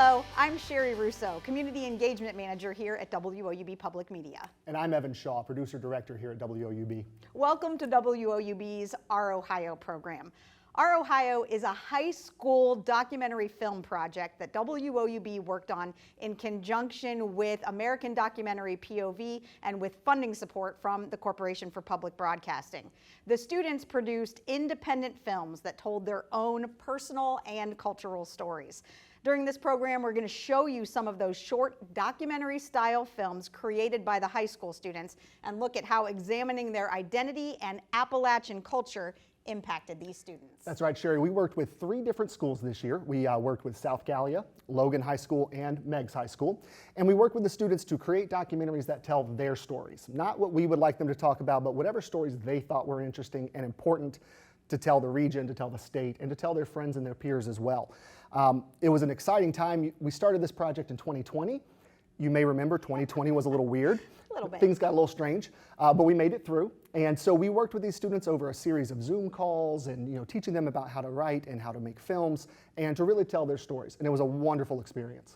Hello, I'm Sherry Russo, Community Engagement Manager here at WOUB Public Media. And I'm Evan Shaw, Producer Director here at WOUB. Welcome to WOUB's Our Ohio program. Our Ohio is a high school documentary film project that WOUB worked on in conjunction with American Documentary POV and with funding support from the Corporation for Public Broadcasting. The students produced independent films that told their own personal and cultural stories. During this program, we're going to show you some of those short documentary-style films created by the high school students and look at how examining their identity and Appalachian culture impacted these students. That's right, Sherry. We worked with 3 different schools this year. We worked with South Gallia, Logan High School, and Meigs High School. And we worked with the students to create documentaries that tell their stories. Not what we would like them to talk about, but whatever stories they thought were interesting and important to tell the region, to tell the state, and to tell their friends and their peers as well. It was an exciting time. We started this project in 2020. You may remember 2020 was a little weird. A little bit. Things got a little strange, but we made it through. And so we worked with these students over a series of Zoom calls and teaching them about how to write and how to make films and to really tell their stories. And it was a wonderful experience.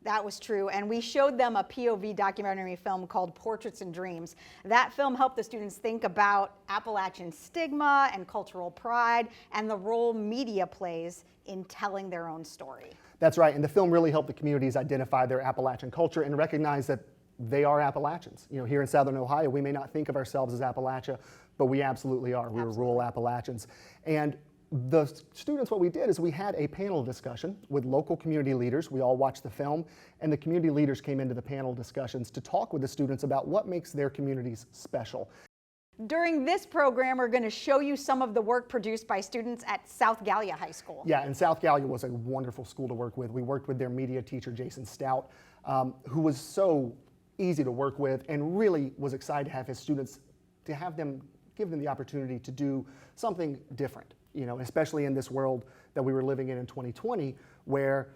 That was true, and we showed them a POV documentary film called Portraits and Dreams. That film helped the students think about Appalachian stigma and cultural pride and the role media plays in telling their own story. That's right, and the film really helped the communities identify their Appalachian culture and recognize that they are Appalachians. Here in Southern Ohio, we may not think of ourselves as Appalachia, but we absolutely are. We're rural Appalachians. And the students, what we did is we had a panel discussion with local community leaders. We all watched the film, and the community leaders came into the panel discussions to talk with the students about what makes their communities special. During this program, we're going to show you some of the work produced by students at South Gallia High School. Yeah, and South Gallia was a wonderful school to work with. We worked with their media teacher, Jason Stout, who was so easy to work with and really was excited to have his students, to have them, give them the opportunity to do something different. Especially in this world that we were living in 2020, where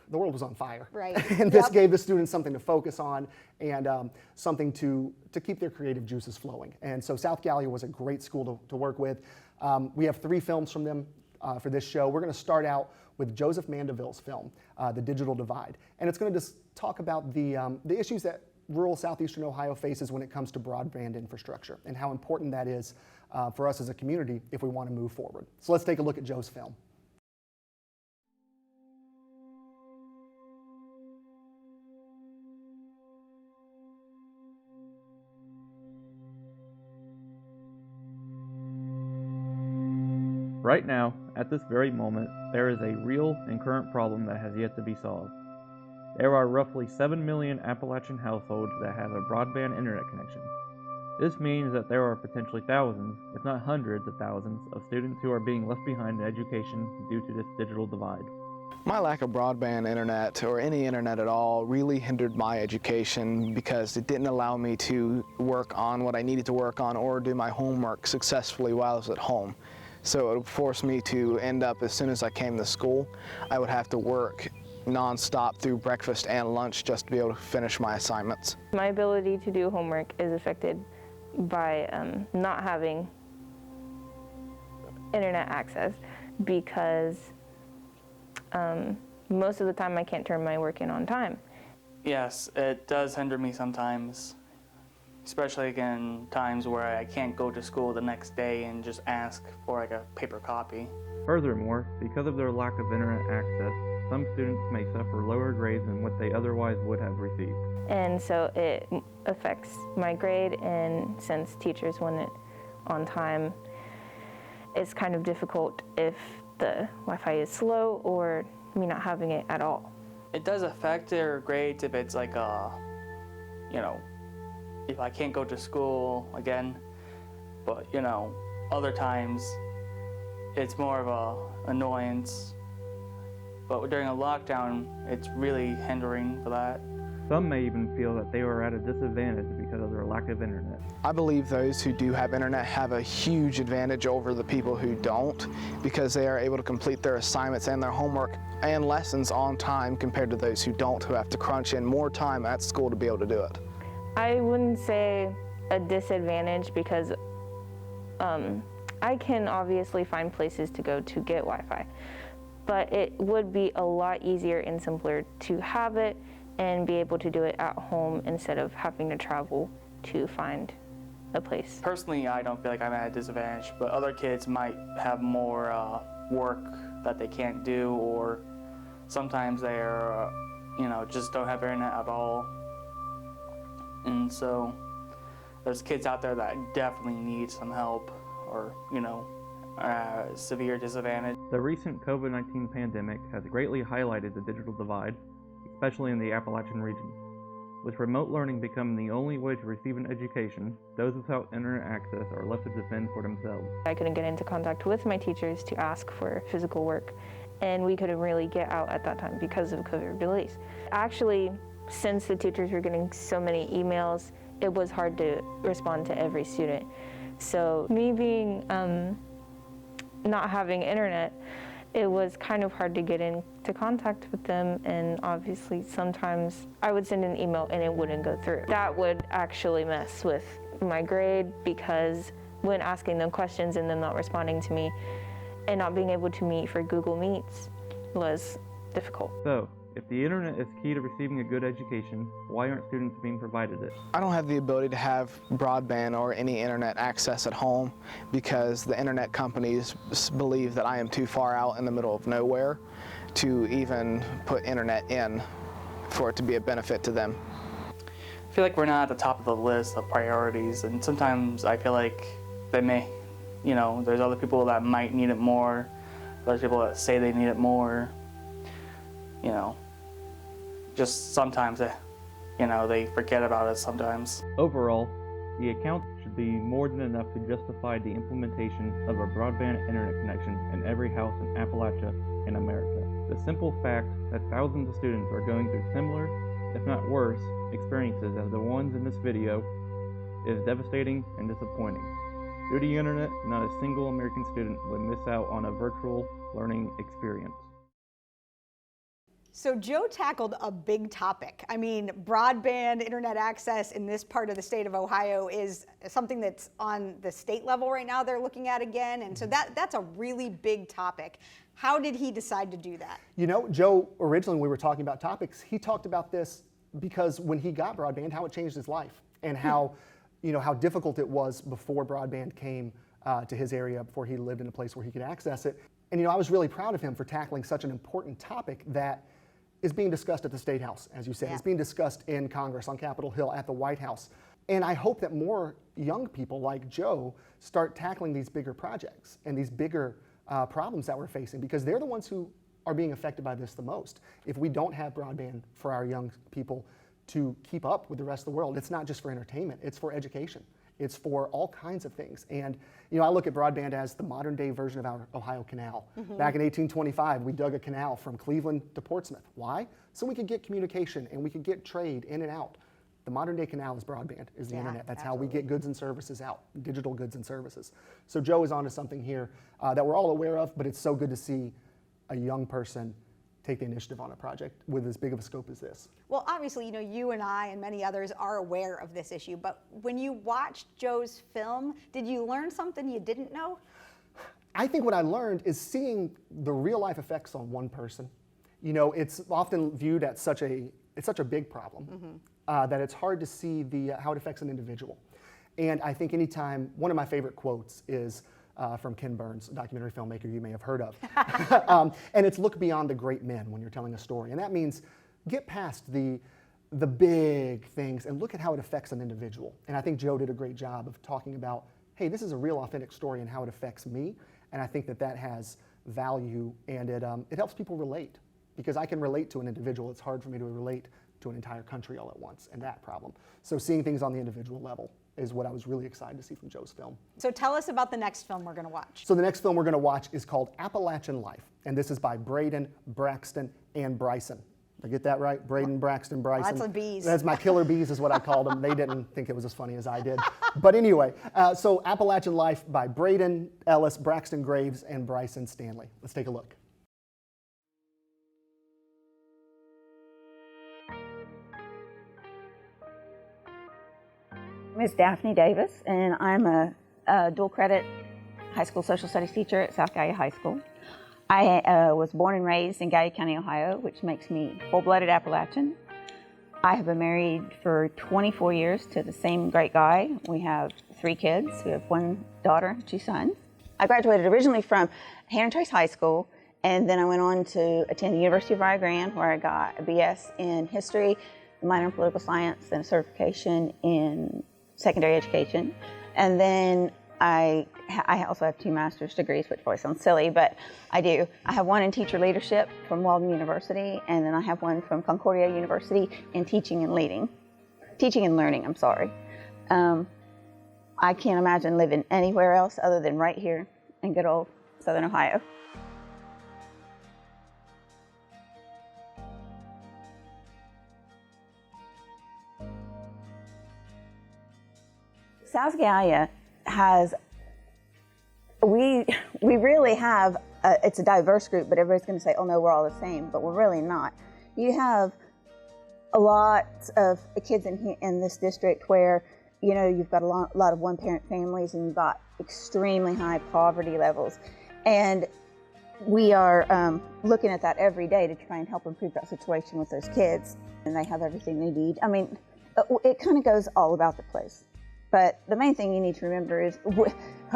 the world was on fire. Right. And this gave the students something to focus on and something to keep their creative juices flowing. And so South Gallia was a great school to work with. We have 3 films from them for this show. We're going to start out with Joseph Mandeville's film, The Digital Divide. And it's going to just talk about the issues that rural southeastern Ohio faces when it comes to broadband infrastructure and how important that is for us as a community if we want to move forward. So let's take a look at Joe's film. Right now, at this very moment, there is a real and current problem that has yet to be solved. There are roughly 7 million Appalachian households that have a broadband internet connection. This means that there are potentially thousands, if not hundreds of thousands, of students who are being left behind in education due to this digital divide. My lack of broadband internet, or any internet at all, really hindered my education because it didn't allow me to work on what I needed to work on or do my homework successfully while I was at home. So it forced me to end up, as soon as I came to school, I would have to work non-stop through breakfast and lunch just to be able to finish my assignments. My ability to do homework is affected by not having internet access because most of the time I can't turn my work in on time. Yes, it does hinder me sometimes, especially in times where I can't go to school the next day and just ask for like a paper copy. Furthermore, because of their lack of internet access, some students may suffer lower grades than what they otherwise would have received. And so it affects my grade, and since teachers want it on time, it's kind of difficult if the Wi-Fi is slow or me not having it at all. It does affect their grades if it's like if I can't go to school again, but other times it's more of a annoyance. But during a lockdown, it's really hindering for that. Some may even feel that they are at a disadvantage because of their lack of internet. I believe those who do have internet have a huge advantage over the people who don't, because they are able to complete their assignments and their homework and lessons on time compared to those who don't, who have to crunch in more time at school to be able to do it. I wouldn't say a disadvantage because I can obviously find places to go to get Wi-Fi, but it would be a lot easier and simpler to have it and be able to do it at home instead of having to travel to find a place. Personally, I don't feel like I'm at a disadvantage, but other kids might have more work that they can't do, or sometimes they're, just don't have internet at all. And so there's kids out there that definitely need some help, or, severe disadvantage. The recent COVID-19 pandemic has greatly highlighted the digital divide, especially in the Appalachian region. With remote learning becoming the only way to receive an education, those without internet access are left to defend for themselves. I couldn't get into contact with my teachers to ask for physical work, and we couldn't really get out at that time because of COVID delays. Actually, since the teachers were getting so many emails, it was hard to respond to every student. So me being not having internet, it was kind of hard to get into contact with them, and obviously sometimes I would send an email and it wouldn't go through. That would actually mess with my grade, because when asking them questions and them not responding to me and not being able to meet for Google Meets was difficult. So, if the internet is key to receiving a good education, why aren't students being provided it? I don't have the ability to have broadband or any internet access at home because the internet companies believe that I am too far out in the middle of nowhere to even put internet in for it to be a benefit to them. I feel like we're not at the top of the list of priorities, and sometimes I feel like they may, there's other people that might need it more, there's people that say they need it more, just sometimes, they forget about it sometimes. Overall, the account should be more than enough to justify the implementation of a broadband internet connection in every house in Appalachia and America. The simple fact that thousands of students are going through similar, if not worse, experiences as the ones in this video is devastating and disappointing. Due to the internet, not a single American student would miss out on a virtual learning experience. So Joe tackled a big topic. I mean, broadband internet access in this part of the state of Ohio is something that's on the state level right now they're looking at again. And so that's a really big topic. How did he decide to do that? Joe, originally when we were talking about topics, he talked about this because when he got broadband, how it changed his life and how, how difficult it was before broadband came to his area, before he lived in a place where he could access it. And, I was really proud of him for tackling such an important topic that is being discussed at the State House, as you said. It's being discussed in Congress, on Capitol Hill, at the White House. And I hope that more young people like Joe start tackling these bigger projects and these bigger problems that we're facing, because they're the ones who are being affected by this the most. If we don't have broadband for our young people to keep up with the rest of the world, it's not just for entertainment, it's for education. It's for all kinds of things. And, I look at broadband as the modern day version of our Ohio Canal. Back in 1825, we dug a canal from Cleveland to Portsmouth. Why? So we could get communication and we could get trade in and out. The modern day canal is broadband, is the internet. That's how we get goods and services out, digital goods and services. So Joe is onto something here that we're all aware of, but it's so good to see a young person take the initiative on a project with as big of a scope as this. Well, obviously, you and I and many others are aware of this issue, but when you watched Joe's film, did you learn something you didn't know? I think what I learned is seeing the real life effects on one person. It's often viewed as such a big problem that it's hard to see how it affects an individual. And I think anytime, one of my favorite quotes is from Ken Burns, a documentary filmmaker you may have heard of. And it's look beyond the great men when you're telling a story. And that means get past the big things and look at how it affects an individual. And I think Joe did a great job of talking about, hey, this is a real authentic story and how it affects me. And I think that has value, and it helps people relate. Because I can relate to an individual, it's hard for me to relate to an entire country all at once, and that problem. So seeing things on the individual level is what I was really excited to see from Joe's film. So tell us about the next film we're going to watch. So the next film we're going to watch is called Appalachian Life, and this is by Braden, Braxton, and Bryson. Did I get that right? Braden, Braxton, Bryson. Lots of bees. That's my killer bees is what I called them. They didn't think it was as funny as I did. But anyway, so Appalachian Life by Braden Ellis, Braxton Graves, and Bryson Stanley. Let's take a look. My name is Daphne Davis, and I'm a dual credit high school social studies teacher at South Gallia High School. I was born and raised in Gallia County, Ohio, which makes me full-blooded Appalachian. I have been married for 24 years to the same great guy. We have 3 kids. We have 1 daughter, 2 sons. I graduated originally from Hannah Trace High School, and then I went on to attend the University of Rio Grande, where I got a BS in history, a minor in political science, and a certification in secondary education. And then I also have 2 master's degrees, which probably sounds silly, but I do. I have 1 in teacher leadership from WOUB University, and then I have 1 from Concordia University in teaching and learning, I'm sorry. I can't imagine living anywhere else other than right here in good old Southern Ohio. South Gallia has, we really have, it's a diverse group, but everybody's going to say, oh no, we're all the same, but we're really not. You have a lot of kids in this district where, you know, you've got a lot of one-parent families, and you've got extremely high poverty levels. And we are looking at that every day to try and help improve that situation with those kids. And they have everything they need. I mean, it kind of goes all about the place. But the main thing you need to remember is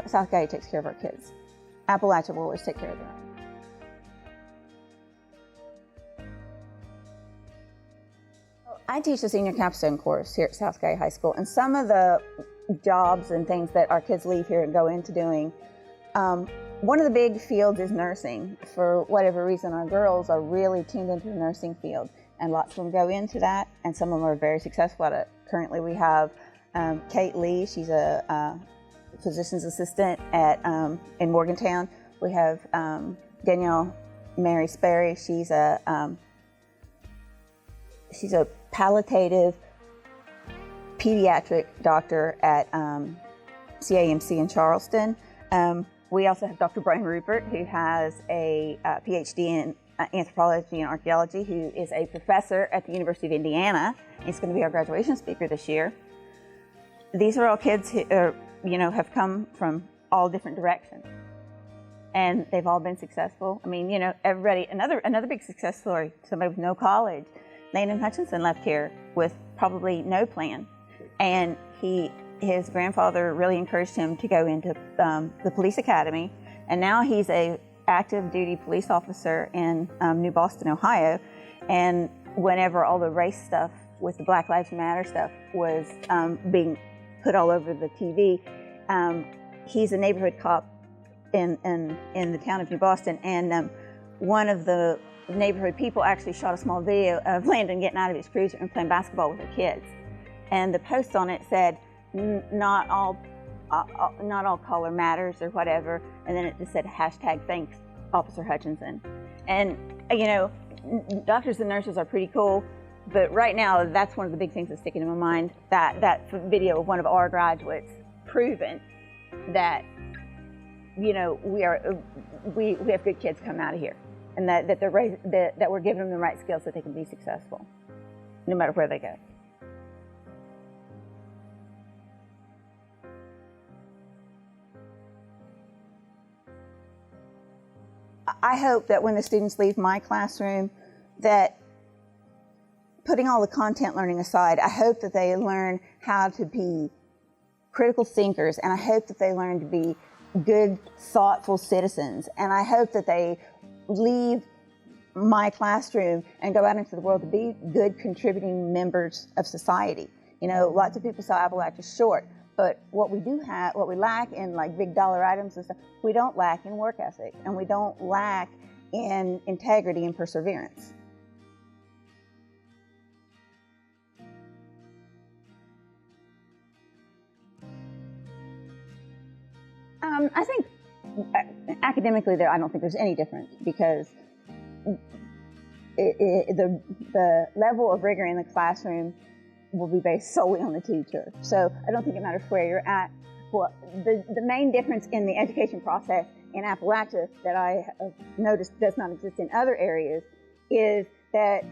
South Gallia takes care of our kids. Appalachia will always take care of them. I teach the senior capstone course here at South Gallia High School, and some of the jobs and things that our kids leave here and go into doing, one of the big fields is nursing. For whatever reason, our girls are really tuned into the nursing field, and lots of them go into that, and some of them are very successful at it. Currently we have Kate Lee, she's a physician's assistant at in Morgantown. We have Danielle Mary Sperry, she's a palliative pediatric doctor at CAMC in Charleston. We also have Dr. Brian Rupert, who has a PhD in anthropology and archaeology, who is a professor at the University of Indiana. He's going to be our graduation speaker this year. These are all kids who have come from all different directions, and they've all been successful. I mean, everybody. Another big success story. Somebody with no college. Landon Hutchinson left here with probably no plan, and his grandfather really encouraged him to go into the police academy, and now he's a active duty police officer in New Boston, Ohio. And whenever all the race stuff with the Black Lives Matter stuff was being put all over the TV, he's a neighborhood cop in the town of New Boston, and one of the neighborhood people actually shot a small video of Landon getting out of his cruiser and playing basketball with the kids. And the post on it said, not all color matters or whatever, and then it just said #thanks Officer Hutchinson. And doctors and nurses are pretty cool, but right now that's one of the big things that's sticking in my mind, that video of one of our graduates proving that we have good kids coming out of here, and that we're giving them the right skills so they can be successful no matter where they go. I hope that when the students leave my classroom, that putting all the content learning aside, I hope that they learn how to be critical thinkers, and I hope that they learn to be good, thoughtful citizens, and I hope that they leave my classroom and go out into the world to be good, contributing members of society. Lots of people sell Appalachia short, but what we lack in like big dollar items and stuff, we don't lack in work ethic, and we don't lack in integrity and perseverance. I think academically I don't think there's any difference, because the level of rigor in the classroom will be based solely on the teacher. So I don't think it matters where you're at. Well, the main difference in the education process in Appalachia that I have noticed does not exist in other areas is that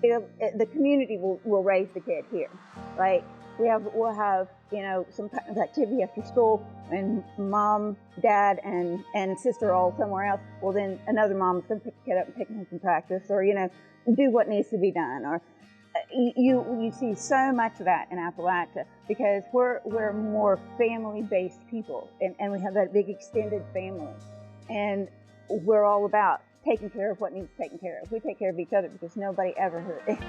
the community will raise the kid here. Like, we'll have, you know, some kind of activity after school, and mom, dad, and sister are all somewhere else. Well, then another mom's going to pick the kid up and take him home from practice, or, you know, do what needs to be done. Or you see so much of that in Appalachia because we're more family-based people, and we have that big extended family, and we're all about taking care of what needs taken care of. We take care of each other because nobody ever hurt.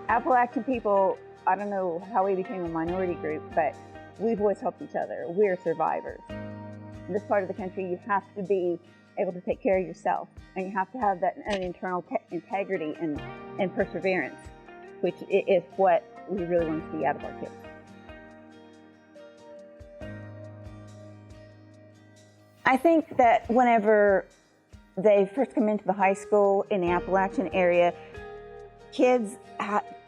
Appalachian people, I don't know how we became a minority group, but we've always helped each other. We're survivors. In this part of the country, you have to be able to take care of yourself, and you have to have that internal integrity and perseverance, which is what we really want to see out of our kids. I think that whenever they first come into the high school in the Appalachian area, kids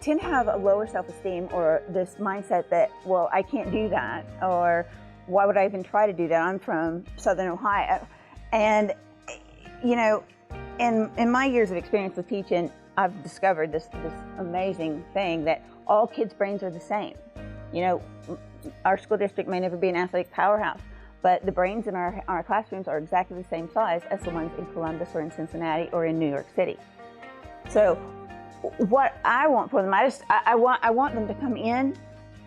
tend to have a lower self-esteem, or this mindset that, well, I can't do that, or why would I even try to do that? I'm from Southern Ohio. And, you know, in my years of experience with teaching, I've discovered this amazing thing that all kids' brains are the same. You know, our school district may never be an athletic powerhouse, but the brains in our classrooms are exactly the same size as the ones in Columbus or in Cincinnati or in New York City. So what I want for them, I want them to come in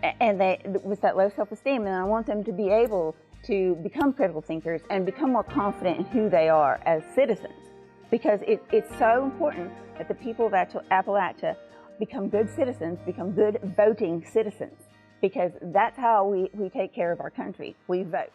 and with that low self-esteem, and I want them to be able to become critical thinkers and become more confident in who they are as citizens. Because it's so important that the people of Appalachia become good citizens, become good voting citizens, because that's how we take care of our country. We vote.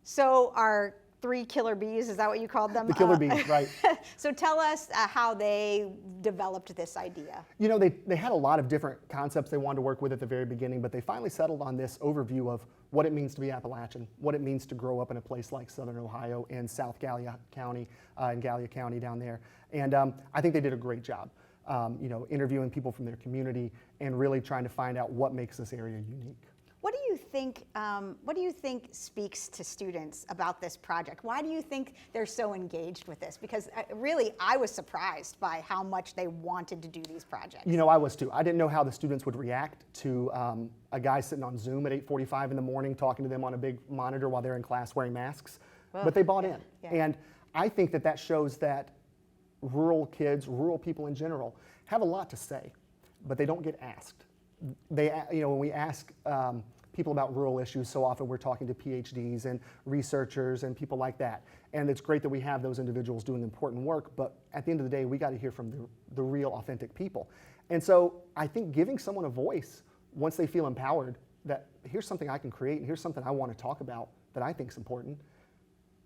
So our 3 killer bees, is that what you called them? The killer bees, right. So tell us how they developed this idea. You know, they had a lot of different concepts they wanted to work with at the very beginning, but they finally settled on this overview of what it means to be Appalachian, what it means to grow up in a place like Southern Ohio in South Gallia County, in Gallia County down there. And I think they did a great job, you know, interviewing people from their community and really trying to find out what makes this area unique. What do you think speaks to students about this project? Why do you think they're so engaged with this? Because really, I was surprised by how much they wanted to do these projects. You know, I was too. I didn't know how the students would react to a guy sitting on Zoom at 8:45 in the morning talking to them on a big monitor while they're in class wearing masks. Well, but they bought in. Yeah. And I think that shows that rural kids, rural people in general, have a lot to say, but they don't get asked. When we ask people about rural issues, so often we're talking to PhDs and researchers and people like that. And it's great that we have those individuals doing important work, but at the end of the day, we got to hear from the real, authentic people. And so I think giving someone a voice, once they feel empowered, that here's something I can create and here's something I want to talk about that I think is important,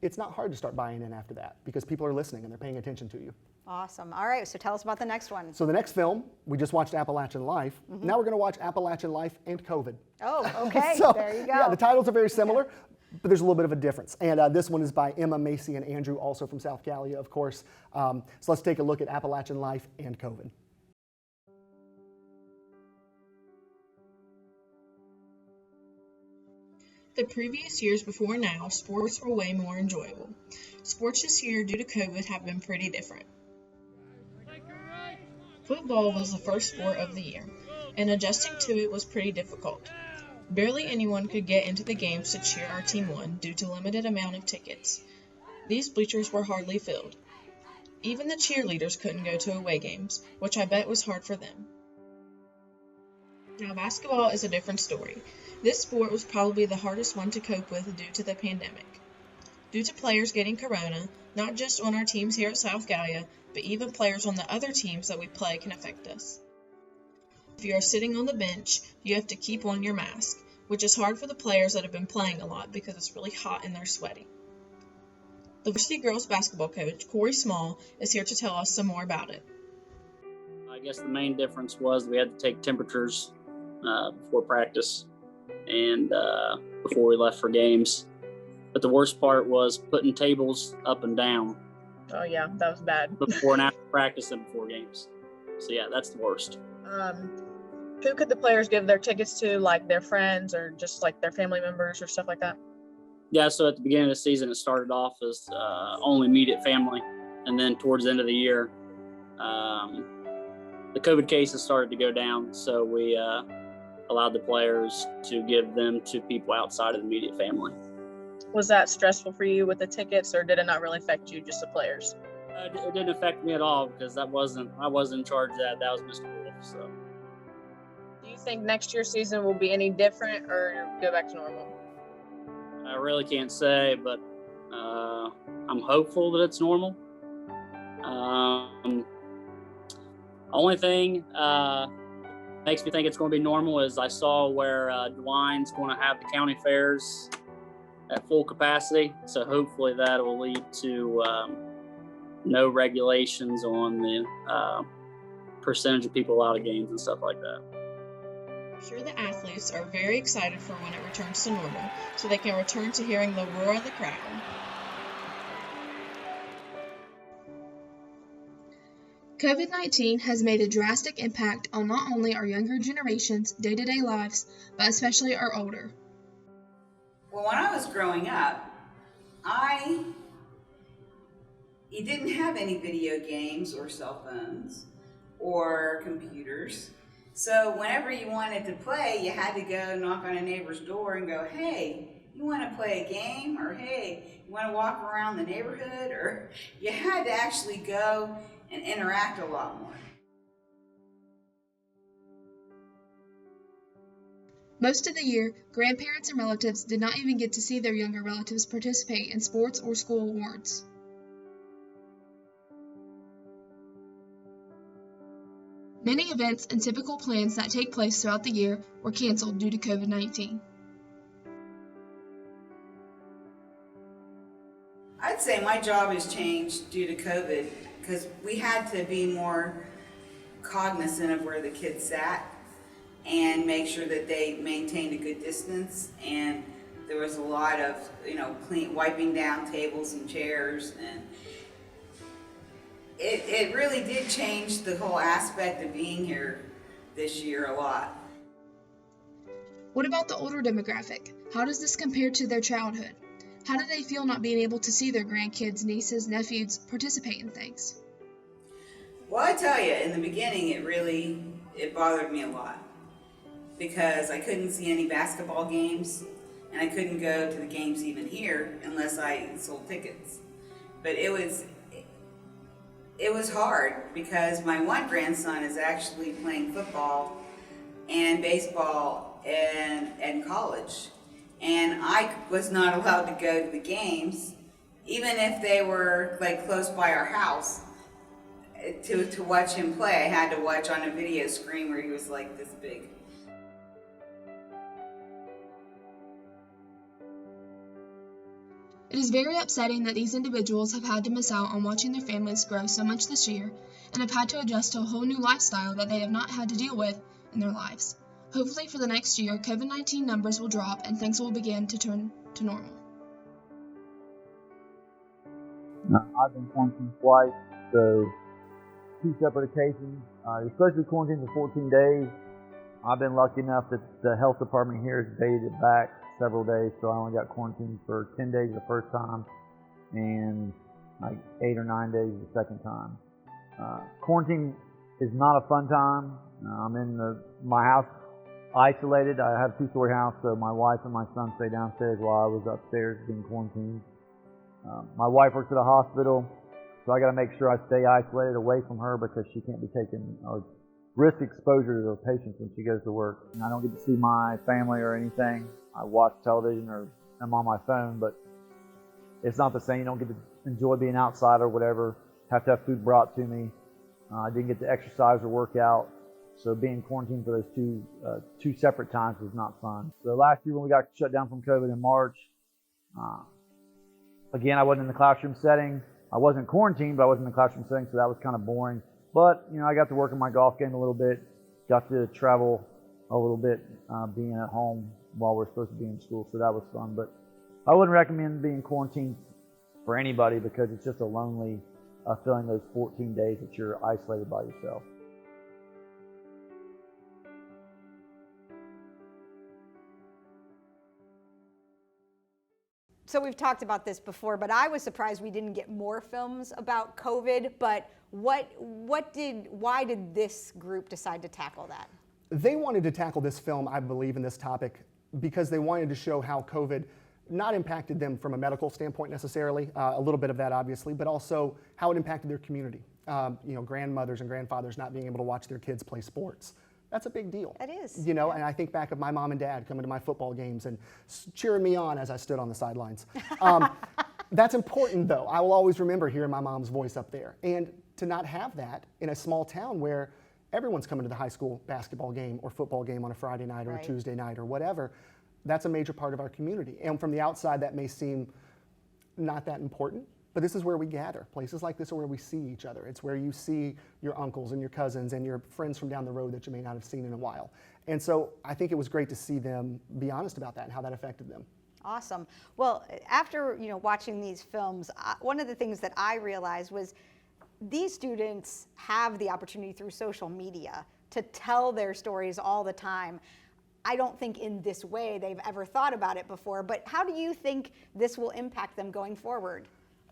it's not hard to start buying in after that because people are listening and they're paying attention to you. Awesome. All right, so tell us about the next one. So the next film, we just watched Appalachian Life. Mm-hmm. Now we're going to watch Appalachian Life and COVID. Oh, okay. So, there you go. Yeah, the titles are very similar, but there's a little bit of a difference. And this one is by Emma, Macey, and Andrew, also from South Gallia, of course. So let's take a look at Appalachian Life and COVID. The previous years before now, sports were way more enjoyable. Sports this year, due to COVID, have been pretty different. Football was the first sport of the year, and adjusting to it was pretty difficult. Barely anyone could get into the games to cheer our team on due to limited amount of tickets. These bleachers were hardly filled. Even the cheerleaders couldn't go to away games, which I bet was hard for them. Now basketball is a different story. This sport was probably the hardest one to cope with due to the pandemic. Due to players getting corona, not just on our teams here at South Gallia, but even players on the other teams that we play can affect us. If you are sitting on the bench, you have to keep on your mask, which is hard for the players that have been playing a lot because it's really hot and they're sweaty. The varsity girls basketball coach, Corey Small, is here to tell us some more about it. I guess the main difference was we had to take temperatures before practice and before we left for games. But the worst part was putting tables up and down. Oh yeah, that was bad. Before and after practice and before games. So yeah, that's the worst. Who could the players give their tickets to, like their friends or just like their family members or stuff like that? Yeah, so at the beginning of the season, it started off as only immediate family. And then towards the end of the year, the COVID cases started to go down. So we allowed the players to give them to people outside of the immediate family. Was that stressful for you with the tickets, or did it not really affect you, just the players? It didn't affect me at all because I wasn't in charge of that. That was Mr. Wolf. So. Do you think next year's season will be any different or go back to normal? I really can't say, but I'm hopeful that it's normal. Only thing makes me think it's going to be normal is I saw where DeWine's going to have the county fairs at full capacity. So hopefully that will lead to no regulations on the percentage of people out of games and stuff like that. I'm sure the athletes are very excited for when it returns to normal, so they can return to hearing the roar of the crowd. COVID-19 has made a drastic impact on not only our younger generation's day-to-day lives, but especially our older. Well, when I was growing up, you didn't have any video games or cell phones or computers. So whenever you wanted to play, you had to go knock on a neighbor's door and go, hey, you want to play a game? Or hey, you want to walk around the neighborhood? Or you had to actually go and interact a lot more. Most of the year, grandparents and relatives did not even get to see their younger relatives participate in sports or school awards. Many events and typical plans that take place throughout the year were canceled due to COVID-19. I'd say my job has changed due to COVID because we had to be more cognizant of where the kids sat and make sure that they maintained a good distance, and there was a lot of wiping down tables and chairs, and it really did change the whole aspect of being here this year a lot. What about the older demographic? How does this compare to their childhood? How do they feel not being able to see their grandkids, nieces, nephews participate in things? Well, I tell you, in the beginning it bothered me a lot because I couldn't see any basketball games and I couldn't go to the games even here unless I sold tickets. But it was hard because my one grandson is actually playing football and baseball and college. And I was not allowed to go to the games, even if they were like close by our house. To watch him play, I had to watch on a video screen where he was like this big. It is very upsetting that these individuals have had to miss out on watching their families grow so much this year and have had to adjust to a whole new lifestyle that they have not had to deal with in their lives. Hopefully for the next year, COVID-19 numbers will drop and things will begin to turn to normal. I've been quarantined twice, so 2 separate occasions, especially quarantined for 14 days. I've been lucky enough that the health department here has dated it back several days, so I only got quarantined for 10 days the first time and like 8 or 9 days the second time. Quarantine is not a fun time. I'm in my house isolated. I have a 2-story house, so my wife and my son stay downstairs while I was upstairs being quarantined. My wife works at a hospital, so I got to make sure I stay isolated away from her because she can't be taking or risk exposure to her patients when she goes to work. And I don't get to see my family or anything. I watch television or I'm on my phone, but it's not the same. You don't get to enjoy being outside or whatever. Have to have food brought to me. I didn't get to exercise or work out. So being quarantined for those two separate times was not fun. So last year when we got shut down from COVID in March, again, I wasn't in the classroom setting. I wasn't quarantined, but I wasn't in the classroom setting, so that was kind of boring. But, I got to work on my golf game a little bit, got to travel a little bit, being at home while we're supposed to be in school, so that was fun. But I wouldn't recommend being quarantined for anybody because it's just a lonely feeling those 14 days that you're isolated by yourself. So we've talked about this before, but I was surprised we didn't get more films about COVID. But why did this group decide to tackle that? They wanted to tackle this film, I believe, in this topic because they wanted to show how COVID not impacted them from a medical standpoint necessarily, a little bit of that obviously, but also how it impacted their community. Grandmothers and grandfathers not being able to watch their kids play sports. That's a big deal. It is. And I think back of my mom and dad coming to my football games and cheering me on as I stood on the sidelines. That's important though. I will always remember hearing my mom's voice up there. And to not have that in a small town where everyone's coming to the high school basketball game or football game on a Friday night or a Tuesday night or whatever, that's a major part of our community. And from the outside, that may seem not that important, but this is where we gather. Places like this are where we see each other. It's where you see your uncles and your cousins and your friends from down the road that you may not have seen in a while. And so I think it was great to see them be honest about that and how that affected them. Awesome. Well, after watching these films, one of the things that I realized was these students have the opportunity through social media to tell their stories all the time. I don't think in this way they've ever thought about it before, but how do you think this will impact them going forward?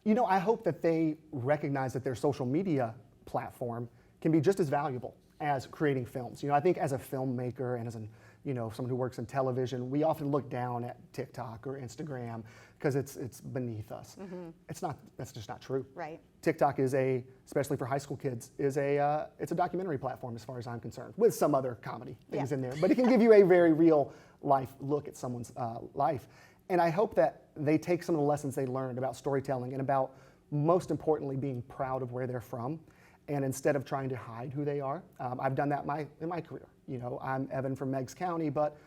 I hope that they recognize that their social media platform can be just as valuable as creating films. I think as a filmmaker and as someone who works in television, we often look down at TikTok or Instagram because it's beneath us. Mm-hmm. That's just not true. Right. TikTok is especially for high school kids, it's a documentary platform as far as I'm concerned, with some other comedy things in there. But it can give you a very real life look at someone's life. And I hope that they take some of the lessons they learned about storytelling and about, most importantly, being proud of where they're from. And instead of trying to hide who they are, I've done that in my career. I'm Evan from Meigs County, but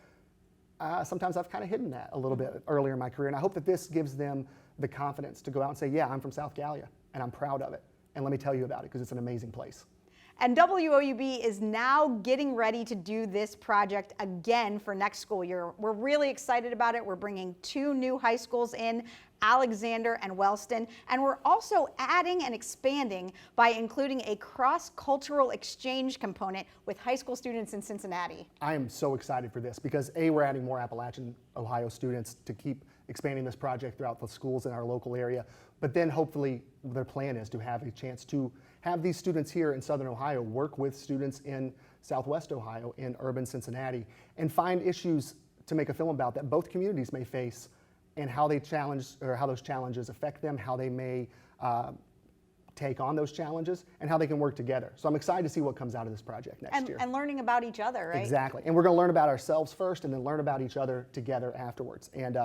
sometimes I've kind of hidden that a little bit earlier in my career. And I hope that this gives them the confidence to go out and say, yeah, I'm from South Gallia, and I'm proud of it. And let me tell you about it, because it's an amazing place. And WOUB is now getting ready to do this project again for next school year. We're really excited about it. We're bringing 2 new high schools in, Alexander and Wellston, and we're also adding and expanding by including a cross-cultural exchange component with high school students in Cincinnati. I am so excited for this because we're adding more Appalachian, Ohio students to keep expanding this project throughout the schools in our local area. But then hopefully their plan is to have a chance to have these students here in Southern Ohio work with students in Southwest Ohio, in urban Cincinnati, and find issues to make a film about that both communities may face and how they how those challenges affect them, how they may take on those challenges, and how they can work together. So I'm excited to see what comes out of this project next year. And learning about each other, right? Exactly. And we're going to learn about ourselves first and then learn about each other together afterwards. And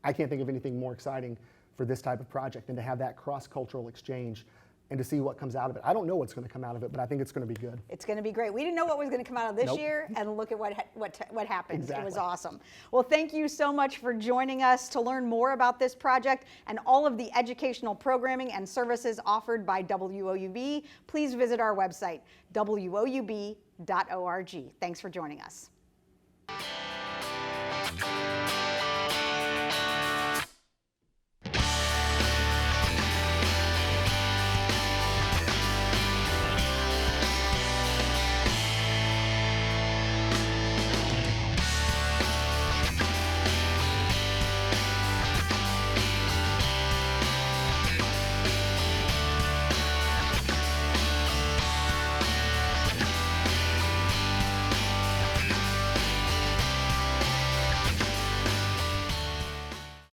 I can't think of anything more exciting for this type of project than to have that cross-cultural exchange and to see what comes out of it. I don't know what's going to come out of it, but I think it's going to be good. It's going to be great. We didn't know what was going to come out of this year, and look at what happened. Exactly. It was awesome. Well, thank you so much for joining us. To learn more about this project and all of the educational programming and services offered by WOUB, please visit our website, woub.org. Thanks for joining us.